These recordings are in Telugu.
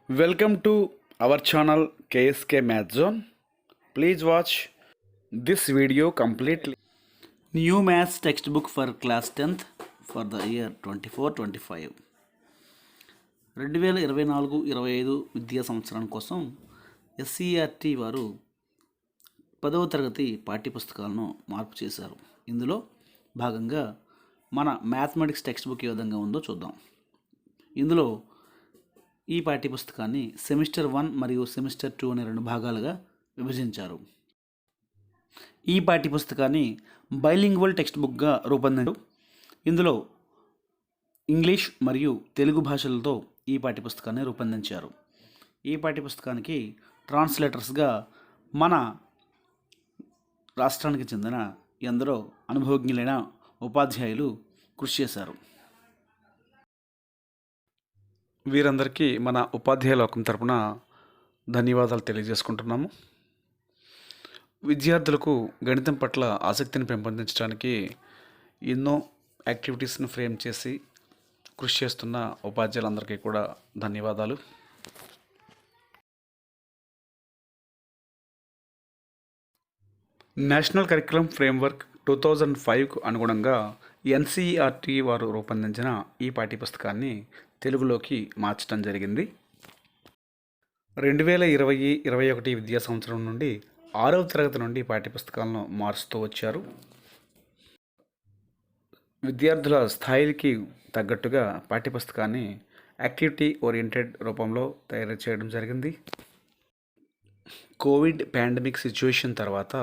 Welcome to our channel KSK Math Zone. Please watch this video completely. New Maths textbook for class 10th for the year 24-25. 2024-25 విద్యా సంవత్సరం కోసం ఎస్సీఆర్టీ వారు 10వ తరగతి పాఠ్యపుస్తకాలను మార్పు చేశారు. ఇందులో భాగంగా మన మ్యాథమెటిక్స్ టెక్స్ట్ బుక్ ఏ విధంగా ఉందో చూద్దాం. ఇందులో ఈ పాఠ్యపుస్తకాన్ని సెమిస్టర్ 1 మరియు సెమిస్టర్ 2 అనే రెండు భాగాలుగా విభజించారు. ఈ పాఠ్యపుస్తకాన్ని బైలింగ్వల్ టెక్స్ట్ బుక్గా రూపొందించారు. ఇందులో ఇంగ్లీష్ మరియు తెలుగు భాషలతో ఈ పాఠ్యపుస్తకాన్ని రూపొందించారు. ఈ పాఠ్యపుస్తకానికి ట్రాన్స్లేటర్స్గా మన రాష్ట్రానికి చెందిన ఎందరో అనుభవజ్ఞులైన ఉపాధ్యాయులు కృషి చేశారు. వీరందరికీ మన ఉపాధ్యాయ లోకం తరపున ధన్యవాదాలు తెలియజేసుకుంటున్నాము. విద్యార్థులకు గణితం పట్ల ఆసక్తిని పెంపొందించడానికి ఎన్నో యాక్టివిటీస్ను ఫ్రేమ్ చేసి కృషి చేస్తున్న ఉపాధ్యాయులందరికీ కూడా ధన్యవాదాలు. నేషనల్ కరిక్యులం ఫ్రేమ్వర్క్ 2005కు అనుగుణంగా ఎన్సీఈఆర్టీ వారు రూపొందించిన ఈ పాఠ్యపుస్తకాన్ని తెలుగులోకి మార్చడం జరిగింది. 2020-21 విద్యా సంవత్సరం నుండి 6వ తరగతి నుండి పాఠ్యపుస్తకాలను మారుస్తూ వచ్చారు. విద్యార్థుల స్థాయికి తగ్గట్టుగా పాఠ్యపుస్తకాన్ని యాక్టివిటీ ఓరియంటెడ్ రూపంలో తయారు చేయడం జరిగింది. కోవిడ్ పాండమిక్ సిచ్యువేషన్ తర్వాత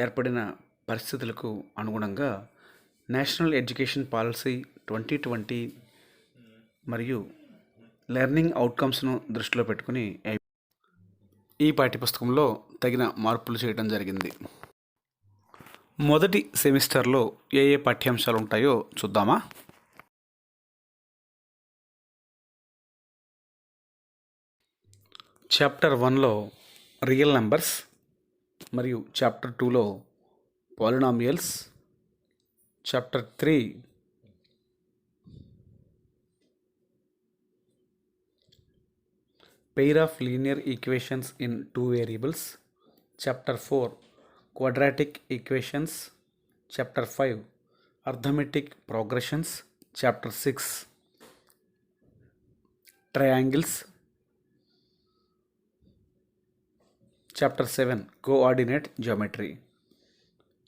ఏర్పడిన పరిస్థితులకు అనుగుణంగా నేషనల్ ఎడ్యుకేషన్ పాలసీ 2020 మరియు లెర్నింగ్ అవుట్కమ్స్ను దృష్టిలో పెట్టుకుని ఈ పాఠ్యపుస్తకంలో తగిన మార్పులు చేయడం జరిగింది. మొదటి సెమిస్టర్లో ఏ పాఠ్యాంశాలు ఉంటాయో చూద్దామా. చాప్టర్ 1లో రియల్ నెంబర్స్ మరియు చాప్టర్ 2లో polynomials, chapter 3 pair of linear equations in two variables, chapter 4 quadratic equations, chapter 5 arithmetic progressions, chapter 6 triangles, chapter 7 coordinate geometry.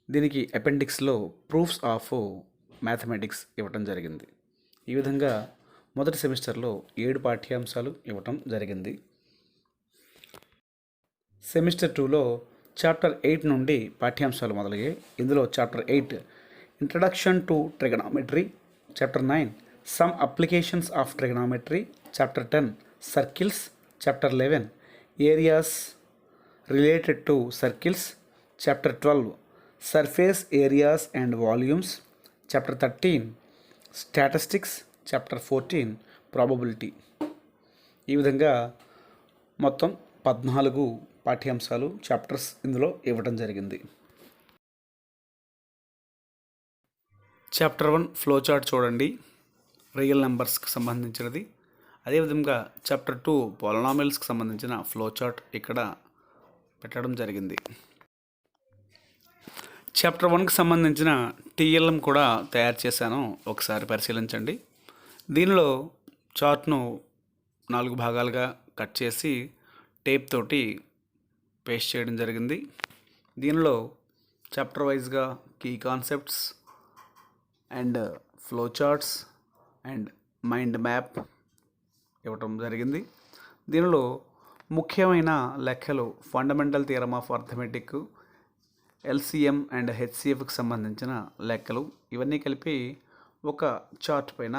దీనికి అపెండిక్స్లో ప్రూఫ్స్ ఆఫ్ మ్యాథమెటిక్స్ ఇవ్వటం జరిగింది. ఈ విధంగా మొదటి సెమిస్టర్లో 7 పాఠ్యాంశాలు ఇవ్వటం జరిగింది. సెమిస్టర్ 2లో చాప్టర్ 8 నుండి పాఠ్యాంశాలు మొదలయ్యాయి. ఇందులో chapter 8 introduction to trigonometry, chapter 9 some applications of trigonometry, chapter 10 circles, chapter 11 areas related to circles, chapter 12 surface areas and volumes, chapter 13 statistics, chapter 14 probability. ఈ విధంగా మొత్తం 14 పాఠ్యాంశాలు చాప్టర్స్ ఇందులో ఇవ్వడం జరిగింది. చాప్టర్ 1 ఫ్లో చార్ట్ చూడండి, రియల్ నెంబర్స్కి సంబంధించినది. అదేవిధంగా చాప్టర్ 2 పాలినామియల్స్కి సంబంధించిన ఫ్లో చార్ట్ ఇక్కడ పెట్టడం జరిగింది. చాప్టర్ 1కి సంబంధించిన టీఎల్ఎం కూడా తయారు చేశాను, ఒకసారి పరిశీలించండి. దీనిలో చార్ట్ను 4 భాగాలుగా కట్ చేసి టేప్ తోటి పేస్ట్ చేయడం జరిగింది. దీనిలో చాప్టర్ వైజ్గా key concepts and flow charts and mind map ఇవ్వటం జరిగింది. దీనిలో ముఖ్యమైన లెక్కలు fundamental theorem of arithmetic, LCM and హెచ్సిఎఫ్కి సంబంధించిన లెక్కలు ఇవన్నీ కలిపి ఒక చార్ట్ పైన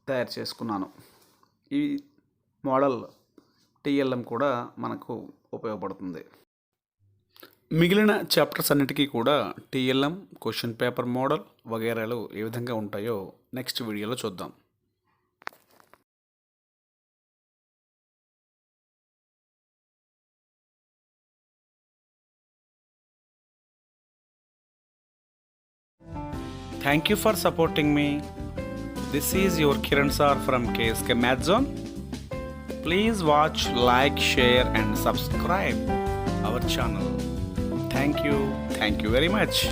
తయారు చేసుకున్నాను. ఈ మోడల్ టీఎల్ఎం కూడా మనకు ఉపయోగపడుతుంది. మిగిలిన చాప్టర్స్ అన్నిటికీ కూడా టీఎల్ఎం, క్వశ్చన్ పేపర్ మోడల్ వగైరాలు ఏ విధంగా ఉంటాయో నెక్స్ట్ వీడియోలో చూద్దాం. Thank you for supporting me. This is your Kiran Sir from KSK Math Zone. Please watch, like, share and subscribe our channel. Thank you very much.